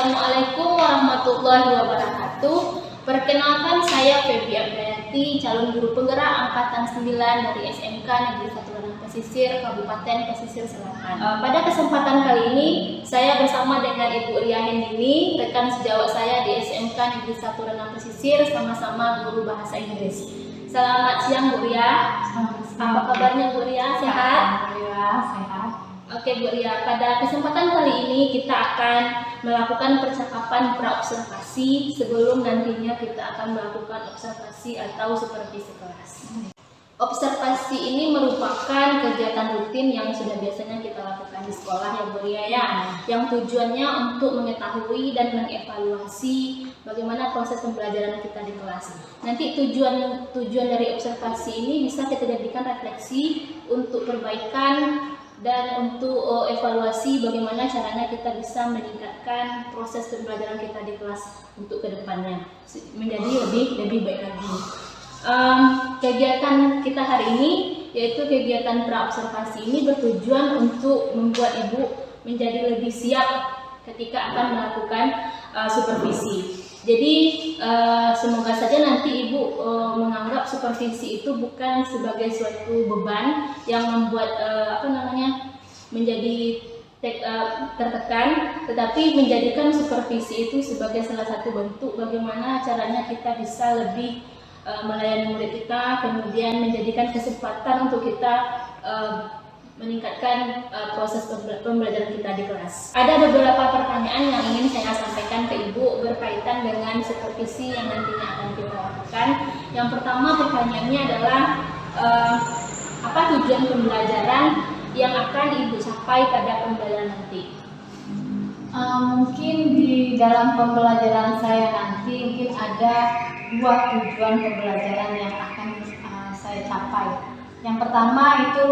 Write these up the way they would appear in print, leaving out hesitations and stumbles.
Assalamualaikum warahmatullahi wabarakatuh. Perkenalkan, saya Feby Abdayati, calon guru penggerak angkatan 9 dari SMK Negeri 1 Renang Pesisir, Kabupaten Pesisir Selatan. Pada kesempatan kali ini, saya bersama dengan Ibu Ria Hendini, rekan sejawat saya di SMK Negeri 1 Renang Pesisir, sama-sama guru bahasa Inggris. Selamat siang Bu Ria. Apa kabarnya Bu Ria? Sehat? Alhamdulillah sehat. Oke Bu Ria, pada kesempatan kali ini kita akan melakukan percakapan praobservasi sebelum nantinya kita akan melakukan observasi atau supervisi kelas. Observasi ini merupakan kegiatan rutin yang sudah biasanya kita lakukan di sekolah ya Bu Ria ya, yang tujuannya untuk mengetahui dan mengevaluasi bagaimana proses pembelajaran kita di kelas. Nanti tujuan dari observasi ini bisa kita jadikan refleksi untuk perbaikan dan untuk evaluasi bagaimana caranya kita bisa meningkatkan proses pembelajaran kita di kelas untuk kedepannya menjadi lebih baik lagi. Kegiatan kita hari ini yaitu kegiatan praobservasi ini bertujuan untuk membuat Ibu menjadi lebih siap ketika akan melakukan supervisi. Jadi semoga saja nanti Ibu menganggap supervisi itu bukan sebagai suatu beban yang membuat menjadi tertekan, tetapi menjadikan supervisi itu sebagai salah satu bentuk bagaimana caranya kita bisa lebih melayani murid kita, kemudian menjadikan kesempatan untuk kita meningkatkan proses pembelajaran kita di kelas. Ada beberapa pertanyaan yang ingin saya sampaikan ke Ibu berkaitan dengan supervisi yang nantinya akan kita lakukan. Yang pertama pertanyaannya adalah apa tujuan pembelajaran yang akan Ibu capai pada pembelajaran nanti? Mungkin di dalam pembelajaran saya nanti mungkin ada dua tujuan pembelajaran yang akan saya capai. Yang pertama itu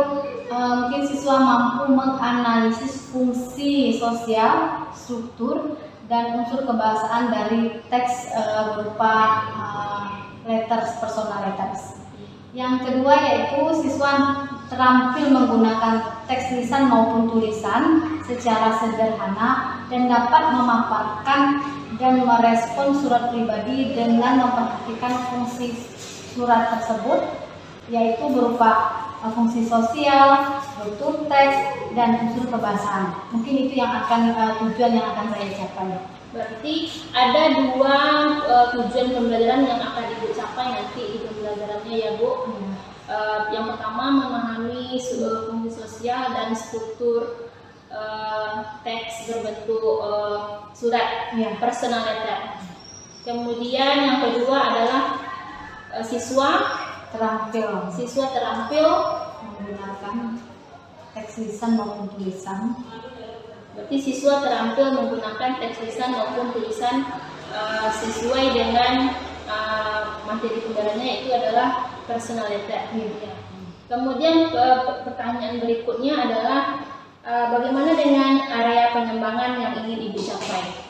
mungkin siswa mampu menganalisis fungsi sosial, struktur, dan unsur kebahasaan dari teks berupa letters, personal letters. Yang kedua yaitu siswa terampil menggunakan teks lisan maupun tulisan secara sederhana dan dapat memaparkan dan merespon surat pribadi dengan memperhatikan fungsi surat tersebut, yaitu berupa fungsi sosial, struktur teks, dan unsur kebahasaan. Mungkin itu yang akan tujuan yang akan saya capai. Berarti ada dua tujuan pembelajaran yang akan Ibu capai nanti di pembelajarannya ya Bu. Yang pertama memahami fungsi sosial dan struktur teks berbentuk surat personal letter. Kemudian yang kedua adalah siswa terampil menggunakan teks lisan maupun tulisan. Berarti siswa terampil menggunakan teks lisan maupun tulisan sesuai dengan materi pembelajarannya, itu adalah personal letter. Kemudian pertanyaan berikutnya adalah bagaimana dengan area pengembangan yang ingin Ibu capai?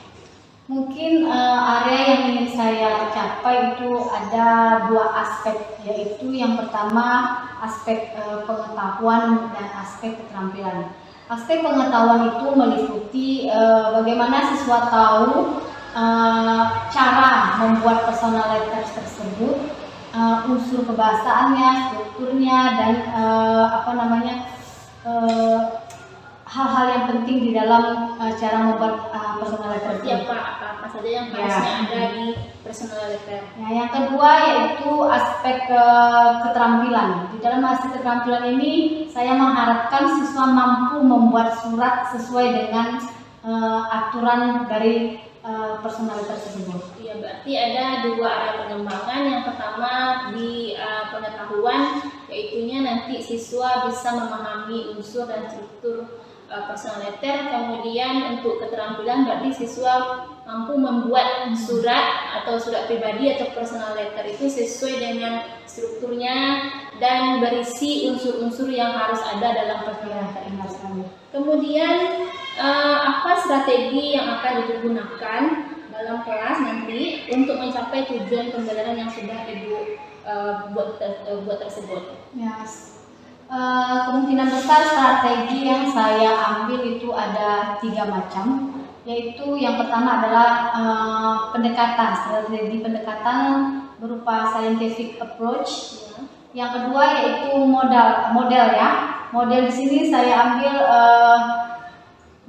Mungkin area yang ingin saya capai itu ada dua aspek, yaitu yang pertama aspek pengetahuan dan aspek keterampilan. Aspek pengetahuan itu meliputi bagaimana siswa tahu cara membuat personal letters tersebut, unsur kebahasaannya, strukturnya, dan hal-hal yang penting di dalam cara membuat personal letter. Apa saja yang harusnya ada di personal letter. Yang kedua yaitu aspek keterampilan. Di dalam aspek keterampilan ini saya mengharapkan siswa mampu membuat surat sesuai dengan aturan dari personal letter tersebut. Iya, berarti ada dua area pengembangan. Yang pertama di pengetahuan, yaitunya nanti siswa bisa memahami unsur dan struktur personal letter. Kemudian untuk keterampilan berarti siswa mampu membuat surat atau surat pribadi atau personal letter itu sesuai dengan strukturnya dan berisi unsur-unsur yang harus ada dalam personal letter ini. Kemudian apa strategi yang akan digunakan dalam kelas nanti untuk mencapai tujuan pembelajaran yang sudah Ibu buat tersebut? Kemungkinan besar strategi yang saya ambil itu ada 3 macam. yaitu yang pertama adalah pendekatan, strategi pendekatan berupa scientific approach. Yang kedua yaitu model ya. Model di sini saya ambil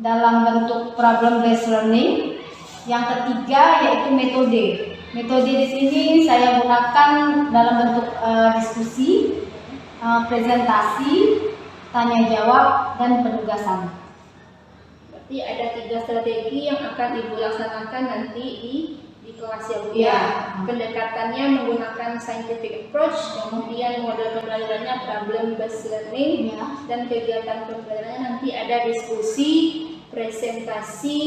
dalam bentuk problem based learning. Yang ketiga yaitu metode. Metode di sini saya gunakan dalam bentuk diskusi, presentasi, tanya jawab, dan penugasan. Berarti ada 3 strategi yang akan Ibu laksanakan nanti di kelas ya Bu ya. Iya. Pendekatannya menggunakan scientific approach, kemudian model pembelajarannya problem based learning, Ya. dan kegiatan pembelajarannya nanti ada diskusi, presentasi,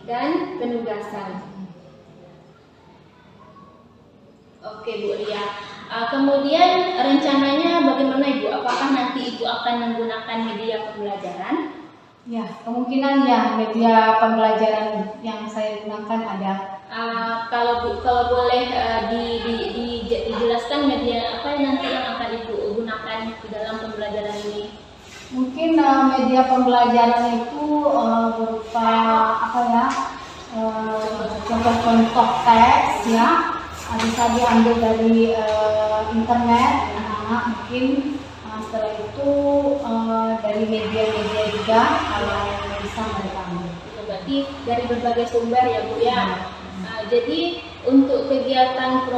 dan penugasan. Oke Bu Lia. Kemudian rencananya bagaimana Ibu? Apakah nanti Ibu akan menggunakan media pembelajaran? Ya, kemungkinan ya media pembelajaran yang saya gunakan ada. Kalau boleh dijelaskan media apa yang nanti yang akan Ibu gunakan di dalam pembelajaran ini? Mungkin media pembelajaran itu berupa apa ya? Contoh-contoh teks ya. Bisa diambil dari internet, anak-anak mungkin. Setelah itu dari media-media juga kalau bisa mereka ambil. Berarti dari berbagai sumber ya Bu ya. Jadi untuk kegiatan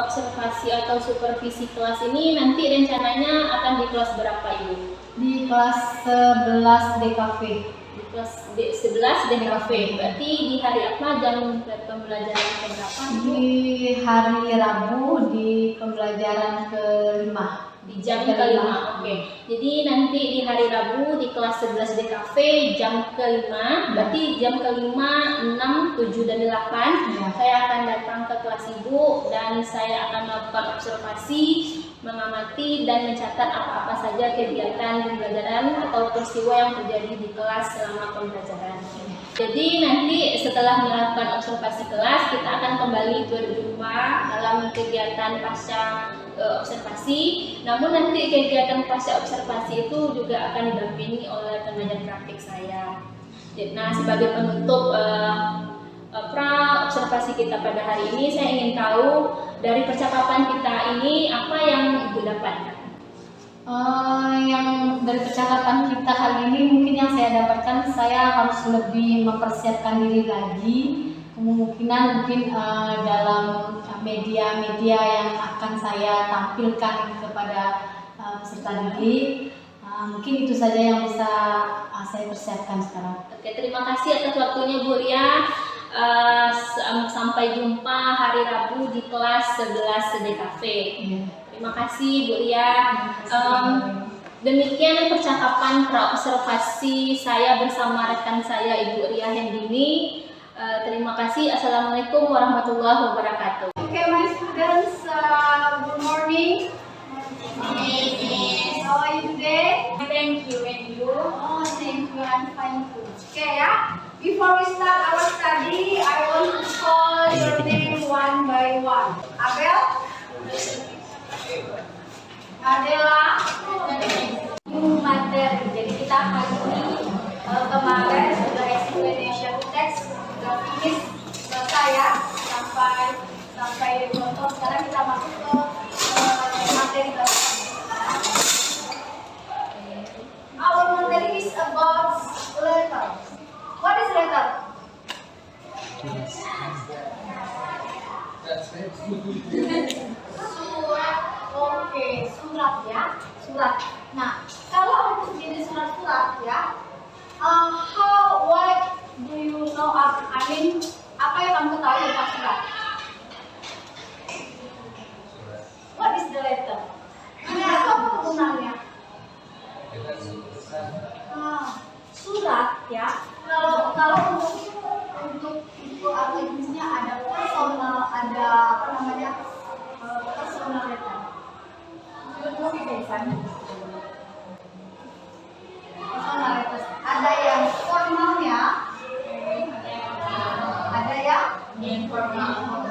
observasi atau supervisi kelas ini nanti rencananya akan di kelas berapa Ibu? Di kelas 11 DKV. Di kelas 11 DKV. Berarti di hari apa jam pembelajaran berapa? Di hari Rabu di pembelajaran ke-5. Di jam ke-5, oke. Jadi nanti di hari Rabu di kelas 11 DKV jam ke-5, berarti jam ke-5, 6, 7, dan 8 Ya. saya akan datang ke kelas Ibu dan saya akan melakukan observasi, mengamati dan mencatat apa-apa saja kegiatan pembelajaran atau peristiwa yang terjadi di kelas selama pembelajaran. Jadi nanti setelah melakukan observasi kelas kita akan kembali berjumpa dalam kegiatan pasca observasi. Namun nanti kegiatan pasca observasi itu juga akan didampingi oleh pengajar praktik saya. Nah, sebagai penutup pra observasi kita pada hari ini, saya ingin tahu dari percakapan kita ini apa yang Ibu dapatkan? Yang dari percakapan kita hari ini mungkin yang saya dapatkan, saya harus lebih mempersiapkan diri lagi. Kemungkinan mungkin dalam media-media yang akan saya tampilkan kepada peserta didik. Mungkin itu saja yang bisa saya persiapkan sekarang. Oke, terima kasih atas waktunya Bu Lia. Sampai jumpa hari Rabu di kelas 11 DKV. Terima kasih Bu Lia. Demikian percakapan praobservasi saya bersama rekan saya Ibu Ria Hendini. Terima kasih. Assalamualaikum warahmatullahi wabarakatuh. Okay, my students, good morning. How are you today? Thank you, and you? Oh, thank you. I'm fine too. Okay, yeah. Before we start our study, I want to call your name one by one. Abel, Adela, new materi. Jadi kita hari ini kemarin sudah explanation text, sudah finish selesai ya, sampai contoh. Sekarang kita masuk ke materi baru. Our materi is about letter. What is letter? Surat. Oke, surat ya. Surat. Nah, kalau untuk jadi surat-surat ya, what do you know? I mean, apa yang kamu ketahui tentang surat? What is the letter? Apa penggunaannya? Surat ya. Kalau untuk itu apa jenisnya, ada personal, ada apa namanya, personal letter. Personal letter. Ada yang formal ya, ada yang informal.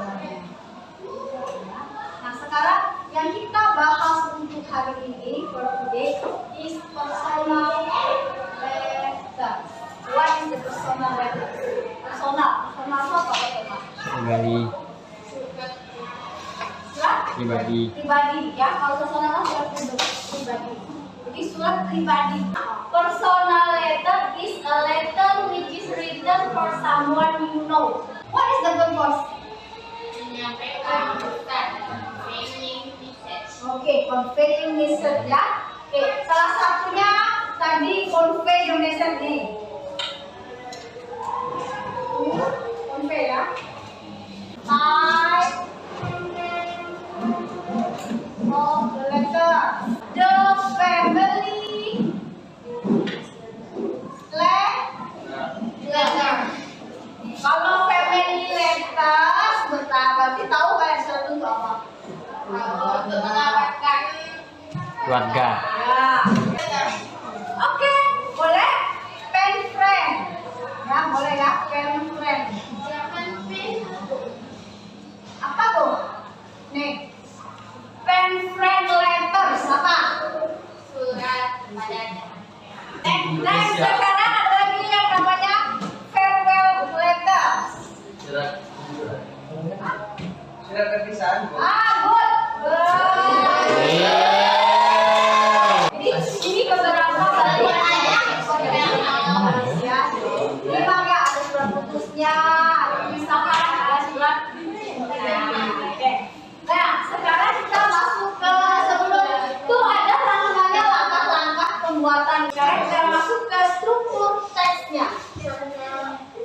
Nah, sekarang yang kita bahas untuk hari ini for today is personal letter. What is the personal letter? Pribadi. Ya. Kalau personal kan surat pribadi. Jadi surat pribadi. Personal letter is a letter which is written for someone you know. What is the purpose? Menyampaikan pesan, conveying message. Oke, conveying message ya. Oke, salah satunya tadi convey the message nih. Convey ya. Type of the letter. The family letter. Kalau family letters berarti tahu kan surat untuk apa? Untuk mengawetkan Keluarga. Ya. Oke, boleh pen friend. Ya, boleh ya, pen friend. Apa tuh? Nih. Pen friend letters apa? surat pada Nah, sekarang ada lagi yang namanya farewell letters. Surat perpisahan. Good. Ini beberapa ya. Ini bang ya, ada surat putusnya, ada pemisahan, ada surat. Oke. Nah, sekarang kita masuk ke sebelum itu ada namanya langkah-langkah pembuatan. Sekarang kita masuk ke struktur teksnya.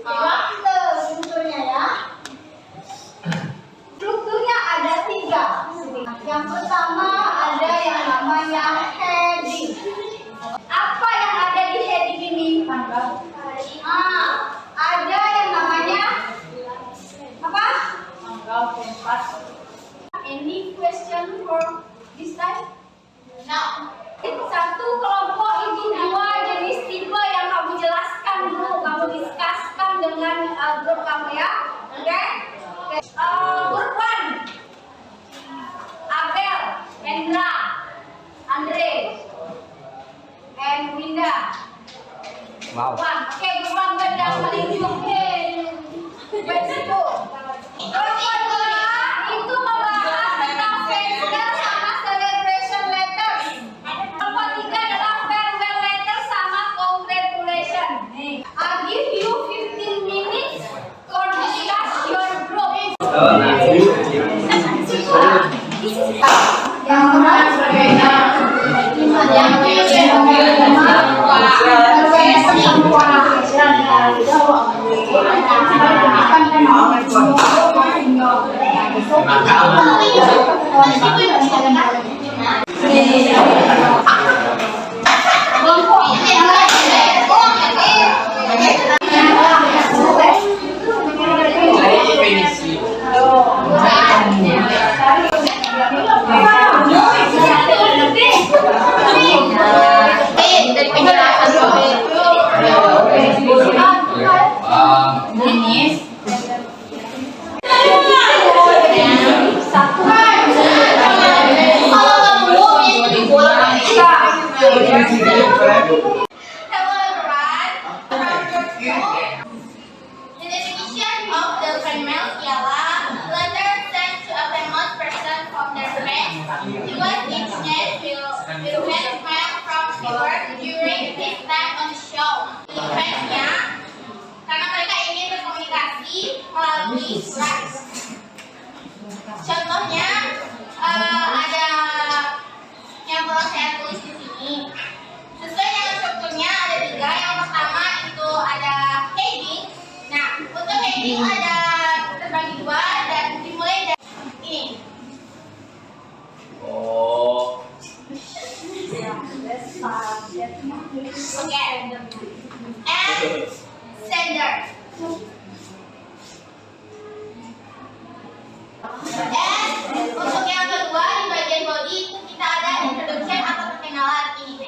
Waktu strukturnya ya. Strukturnya ada 3. Yang pertama ada yang namanya heading. Apa yang ada di heading ini? Ada yang namanya apa? Any question for this time? no. Satu kelompok ini 2 jenis tipe yang kamu jelaskan dulu, kamu diskuskan dengan grup kamu ya. Oke? Group 1. Abel, Hendra, Andre, and Winda. Wow. Oke, group 1 beda paling oke. Begitu. Group 2 itu membahas tentang facial sama celebration letters. Kelompok 3 adalah farewell letter sama congratulation. I'll give you 15 minutes for discuss your group. Yang benar berbeda. Yang Dari penjelasan Dennis. Hello everyone. The definition of the famous ialah letter sent to a famous person from their friends. Because each name will have smile from Stewart during his time on the show. Fansnya, karena mereka ingin berkomunikasi melalui surat. Contohnya ada yang perlu saya tulis di sini. Sesuai dengan strukturnya ada 3. Yang pertama itu ada heading. Nah, untuk heading ada terbagi 2 dan dimulai dari ini. Oke. And sender. Dan untuk yang kedua di bagian body itu kita ada introduction atau perkenalan ini.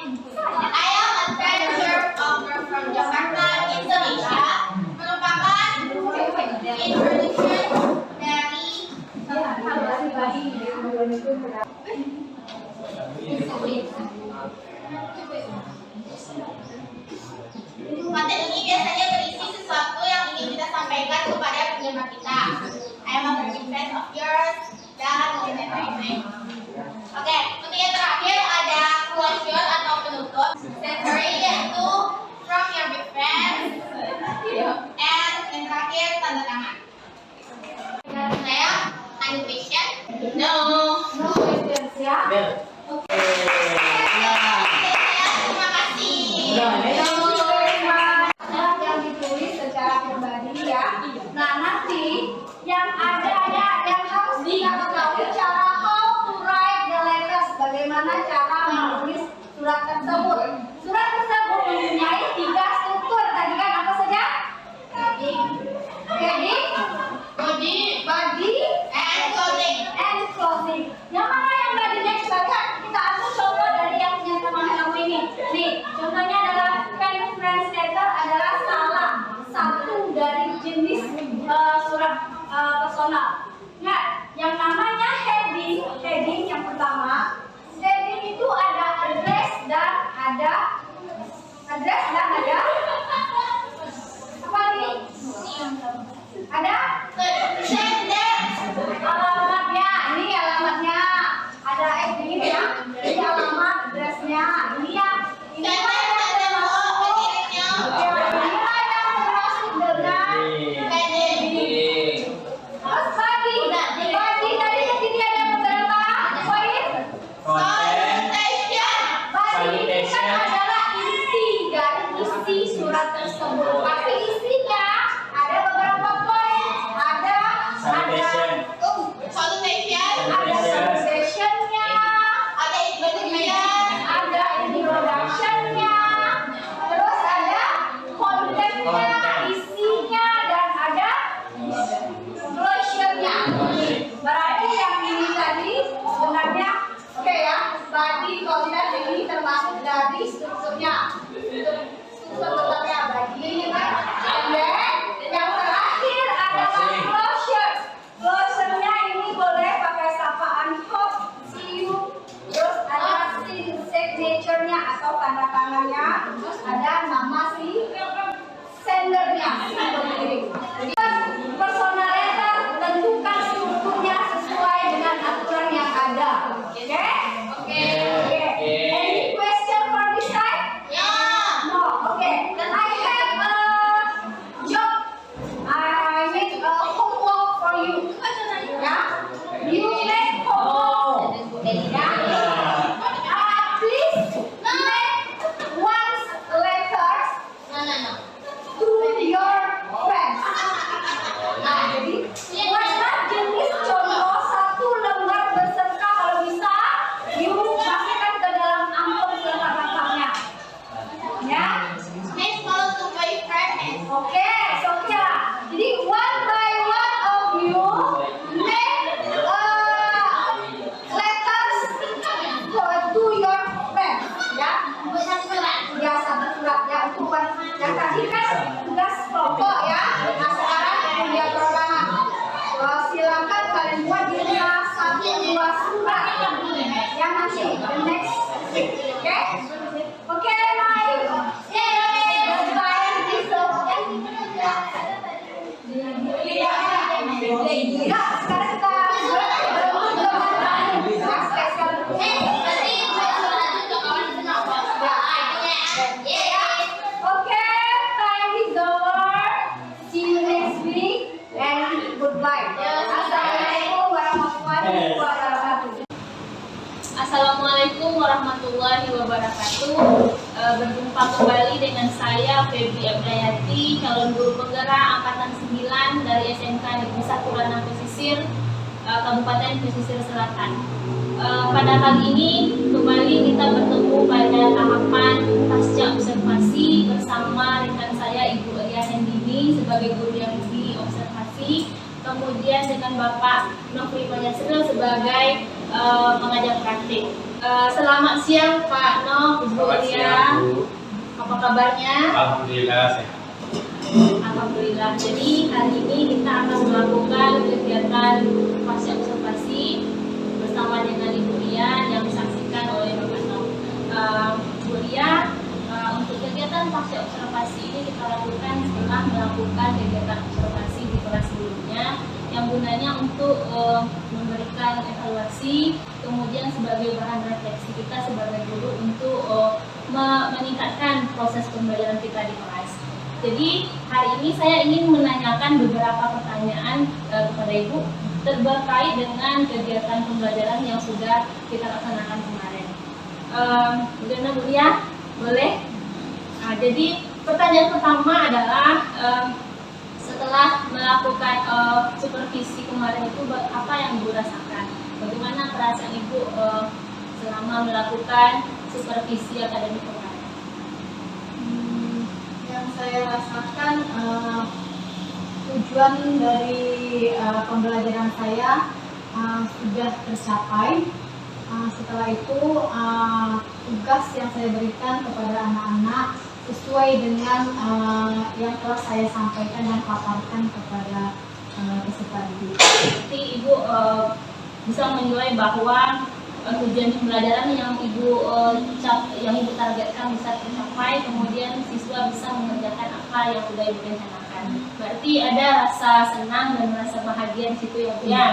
I am a stranger from Jakarta, Indonesia. Merupakan introduction dari Konten ini biasanya berisi sesuatu yang ingin kita sampaikan kepada penerima kita. I am a big fan of yours dan lain-lain. Oke, untuk yang terakhir ada closure atau penutup. Sensory yaitu from your big friend. And yang terakhir tanda tangan. Saya, any question? No. No questions ya. Oke. Terima kasih. Yang ditulis secara pribadi ya. Nah nanti yang ada ya yang harus kita ketahui cara how to write the letters, bagaimana cara menulis surat tersebut. Surat tersebut mempunyai 3 struktur. Tadi kan apa saja? Heading, body, And closing. and closing. Yang mana yang badinya kita lihat? Kita ambil contoh dari yang punya teman kamu ini. Nih, contohnya adalah kind of translator adalah salah satu dari jenis surat personal. Nah, yang namanya heading yang pertama, heading itu ada address dan ada apa nih? Ada alamatnya, ini alamatnya, ada ini ya, ini alamat, addressnya, ini ya, ini inilah yang termasuk dengan heading. Terus body tadi sini ada beberapa poin. Body ini kan adalah inti dari isi surat tersebut. Tapi isinya ada beberapa poin, ada salutation-nya, ada introduction-nya, terus ada content-nya, isinya, dan ada closure-nya. Berarti yang ini tadi sebenarnya oke ya, body content ini termasuk dari strukturnya. Struktur tetapnya body ini kan. And then yang terakhir adalah closure. Closure-nya ini boleh pakai sapaan hope, see you, terus ada signature-nya atau tanda tangannya, terus ada nama si sendernya, si pengirim. Jadi personal letter tentukan strukturnya sesuai dengan aturan yang ada. Oke? Any question for this time? No. Okay. Then I have a job. I make a homework for you. Yeah? You make homework. Yeah? Please make one letters to your friends. Nah, jadi buatlah jenis contoh 1 lembar beserta kalau bisa you masukkan ke dalam amplop selengkap-lengkapnya. Ya? Oke, so ya. Jadi one by one of you make letters to your friends. Ya? Ya, 1 surat ya. Untuk yang tadi kan tugas kelompok ya. Nah sekarang kuliah perorangan. Silakan kalian buat di rumah 1-2 surat yang nanti the next week. Oke? Oke, baik. Ya, sekarang kita berebut Oke, time is over. See you next week and goodbye. Assalamualaikum warahmatullahi wabarakatuh. Assalamualaikum warahmatullahi wabarakatuh. Berjumpa kembali dengan saya Febri Abdayati, calon guru penggerak angkatan 9 dari SMK Negeri 1 Lanang Pesisir, Kabupaten Pesisir Selatan. Pada kali ini kembali kita bertemu pada tahapan pasca observasi bersama rekan saya Ibu Elia Hendini sebagai guru yang di observasi, kemudian dengan Bapak Nofri Panyasril sebagai pengajar praktik. Selamat siang Pak Nof, Ibu Elia. Apa kabarnya? Alhamdulillah sehat. Alhamdulillah. Jadi hari ini kita akan melakukan kegiatan pasca observasi bersama dengan Ibu Lia yang disaksikan oleh Bapak Nof. Ibu Lia, untuk kegiatan pasca observasi ini kita lakukan setelah melakukan kegiatan observasi di kelas sebelumnya yang Bu gunanya untuk memberikan evaluasi, kemudian sebagai bahan refleksi kita sebagai guru untuk meningkatkan proses pembelajaran kita di kelas. Jadi hari ini saya ingin menanyakan beberapa pertanyaan kepada Ibu terkait dengan kegiatan pembelajaran yang sudah kita laksanakan kemarin. Bagaimana Bu ya? Boleh? Nah, jadi pertanyaan pertama adalah setelah melakukan supervisi kemarin itu apa yang Ibu rasakan? Bagaimana perasaan Ibu selama melakukan supervisi akademik kemarin? Yang saya rasakan tujuan dari pembelajaran saya sudah tercapai. Setelah itu tugas yang saya berikan kepada anak-anak sesuai dengan yang telah saya sampaikan dan paparkan kepada peserta didik. Jadi Ibu bisa menilai bahwa tujuan pembelajaran yang Ibu targetkan bisa tercapai, kemudian siswa bisa mengerjakan apa yang sudah Ibu rencanakan. Berarti ada rasa senang dan rasa bahagia di situ ya Bu ya.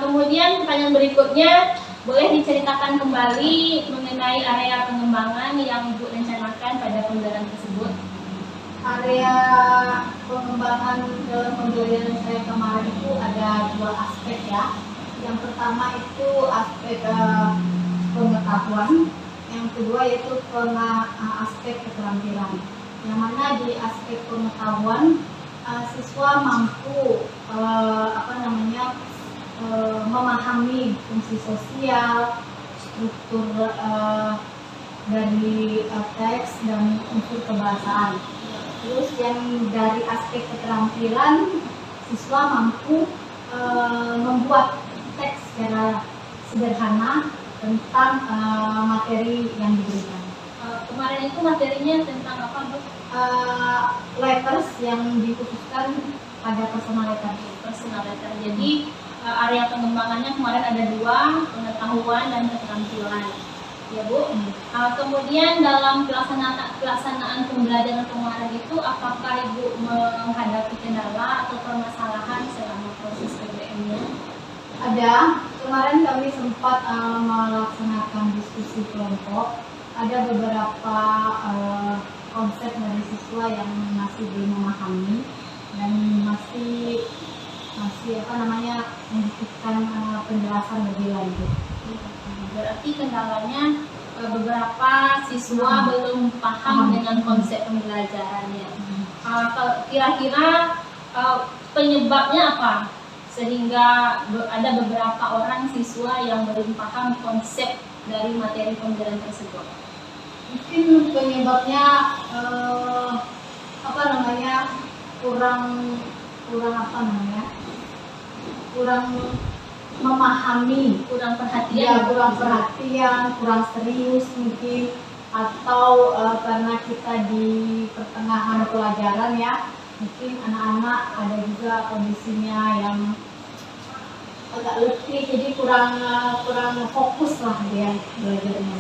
Kemudian pertanyaan berikutnya, boleh diceritakan kembali mengenai area pengembangan yang Ibu rencanakan pada pembelajaran tersebut? Area pengembangan dalam pembelajaran saya kemarin itu ada dua aspek ya. Yang pertama itu aspek pengetahuan, yang kedua yaitu aspek keterampilan. Yang mana di aspek pengetahuan siswa mampu memahami fungsi sosial, struktur dari teks dan unsur kebahasaan. Terus yang dari aspek keterampilan siswa mampu membuat teks secara sederhana tentang materi yang diberikan. Kemarin itu materinya tentang apa Bu? Letters yang dikhususkan pada personal letter. Personal letter. Jadi area pengembangannya kemarin ada dua, pengetahuan dan keterampilan. Ya Bu. Kemudian dalam pelaksanaan pembelajaran kemarin itu, apakah Ibu menghadapi kendala atau permasalahan selama proses PBM-nya? Ada. Kemarin kami sempat melaksanakan diskusi kelompok. Ada beberapa konsep dari siswa yang masih belum memahami dan masih membutuhkan penjelasan lebih lanjut. Berarti kendalanya beberapa siswa belum paham dengan konsep pembelajarannya. Kira-kira penyebabnya apa? Sehingga ada beberapa orang siswa yang belum paham konsep dari materi pembelajaran tersebut. Mungkin penyebabnya kurang memahami, Kurang perhatian. kurang perhatian, kurang serius mungkin, atau karena kita di pertengahan pelajaran ya, mungkin anak-anak ada juga kondisinya yang agak letih, jadi kurang fokus lah dia belajarnya.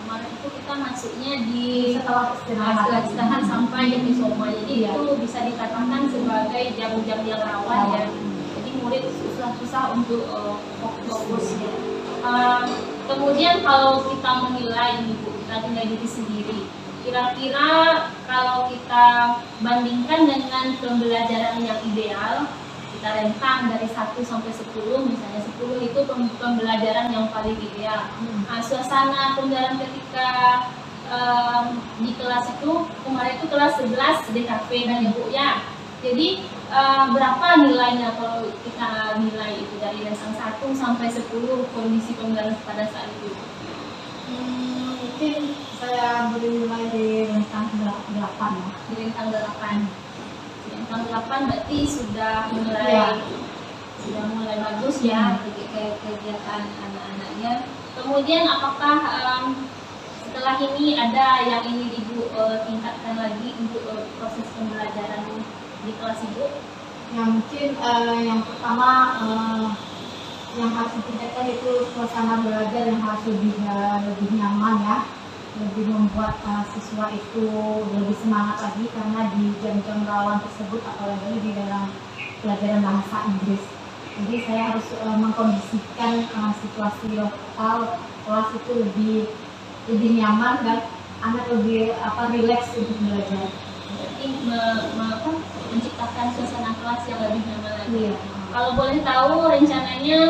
Kemarin itu kita masuknya di Setelah istirahat sampai jam isoma, jadi Iya. itu bisa dikatakan sebagai jam-jam yang rawan ya. Jadi murid susah untuk fokus ya. Kemudian kalau kita menilai kita nilai diri sendiri, kira-kira kalau kita bandingkan dengan pembelajaran yang ideal, kita rentang dari 1 sampai 10, misalnya 10 itu pembelajaran yang paling ideal. Suasana pembelajaran ketika di kelas itu, kemarin itu kelas 11 DKV dan Ibu ya. Jadi berapa nilainya kalau kita nilai itu dari rentang 1 sampai 10 kondisi pembelajaran pada saat itu? Mungkin saya beri nilai di rentang 8 ya. Di rentang 8. Rentang 8 berarti sudah mulai Iya. bagus ya kegiatan anak-anaknya. Kemudian apakah setelah ini ada yang ingin Ibu tingkatkan lagi untuk proses pembelajaran di kelas Ibu? Ya mungkin yang pertama yang harus ditingkatkan itu suasana belajar yang harus lebih nyaman ya, lebih membuat siswa itu lebih semangat lagi, karena di jam-jam rawan tersebut apalagi di dalam pelajaran bahasa Inggris. Jadi saya harus mengkondisikan situasi lokal kelas itu lebih nyaman dan anak lebih rileks untuk belajar. Berarti menciptakan suasana kelas yang lebih nyaman lagi. Iya. Kalau boleh tahu rencananya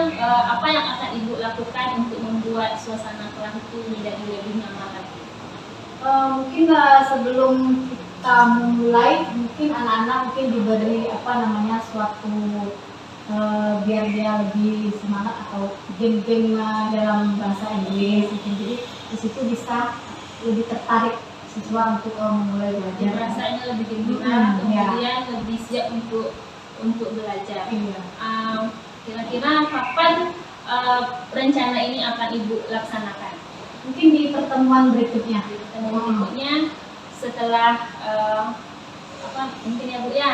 apa yang akan Ibu lakukan untuk membuat suasana kelas itu menjadi lebih nyaman lagi? Mungkin sebelum kita mulai, mungkin anak-anak mungkin diberi suatu biar dia lebih semangat atau game-game dalam bahasa Inggris. Jadi di situ bisa lebih tertarik siswa untuk memulai belajar. Rasanya lebih gembira, Iya. kemudian lebih siap untuk belajar. Iya. Kira-kira kapan rencana ini akan Ibu laksanakan? Mungkin di pertemuan berikutnya. Di pertemuan berikutnya setelah mungkin ya Bu ya.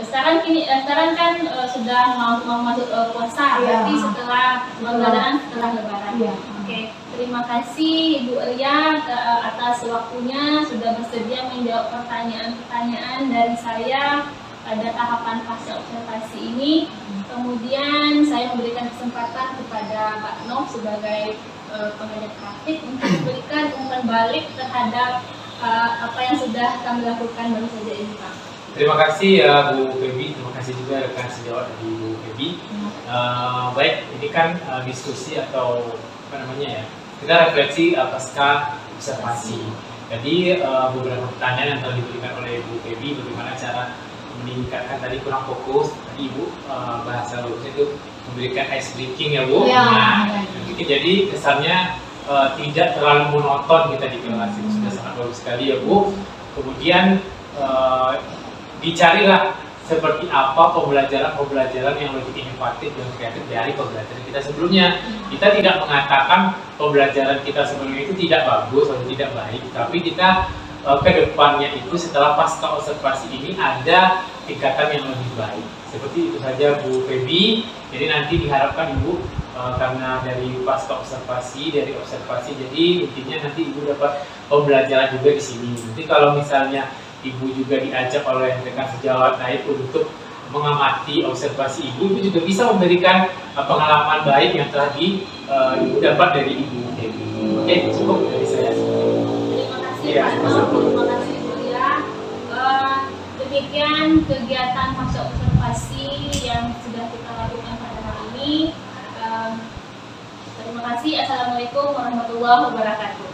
Sekarang kan sudah mau masuk puasa, Iya. berarti setelah Lebaran. Iya. Oke, terima kasih Ibu Ria atas waktunya sudah bersedia menjawab pertanyaan-pertanyaan dari saya pada tahapan pasca observasi ini. Kemudian saya memberikan kesempatan kepada Pak Nov sebagai pengajar praktik untuk memberikan umpan balik terhadap apa yang sudah kami lakukan baru saja ini, Pak. Terima kasih ya Bu Febi, terima kasih juga rekan sejawat dari Bu Febi. Baik, ini kan diskusi atau kita refleksi pasca observasi. Jadi beberapa pertanyaan yang telah diberikan oleh Bu Febi, bagaimana cara meningkatkan tadi kurang fokus. Tadi Ibu bahasa bagusnya itu memberikan ice breaking ya Bu. Ya, Jadi kesannya tidak terlalu monoton kita di kelas, itu sudah sangat bagus sekali ya Bu. Kemudian dicarilah seperti apa pembelajaran yang lebih inovatif dan kreatif dari pembelajaran kita sebelumnya. Kita tidak mengatakan pembelajaran kita sebelumnya itu tidak bagus atau tidak baik, tapi kita ke depannya itu setelah pasca observasi ini ada tingkatan yang lebih baik. Seperti itu saja Bu Febi. Jadi nanti diharapkan Ibu karena dari pasca observasi, jadi intinya nanti Ibu dapat pembelajaran juga di sini. Nanti kalau misalnya Ibu juga diajak oleh rekan sejawat lain untuk mengamati observasi Ibu juga bisa memberikan pengalaman baik yang telah Ibu dapat dari Ibu Febi. Oke, cukup dari saya. Terima kasih Iya, Pak Nov, terima kasih Bu Ria. Demikian kegiatan pasca observasi yang sudah kita lakukan pada hari ini. Terima kasih. Assalamualaikum warahmatullahi wabarakatuh.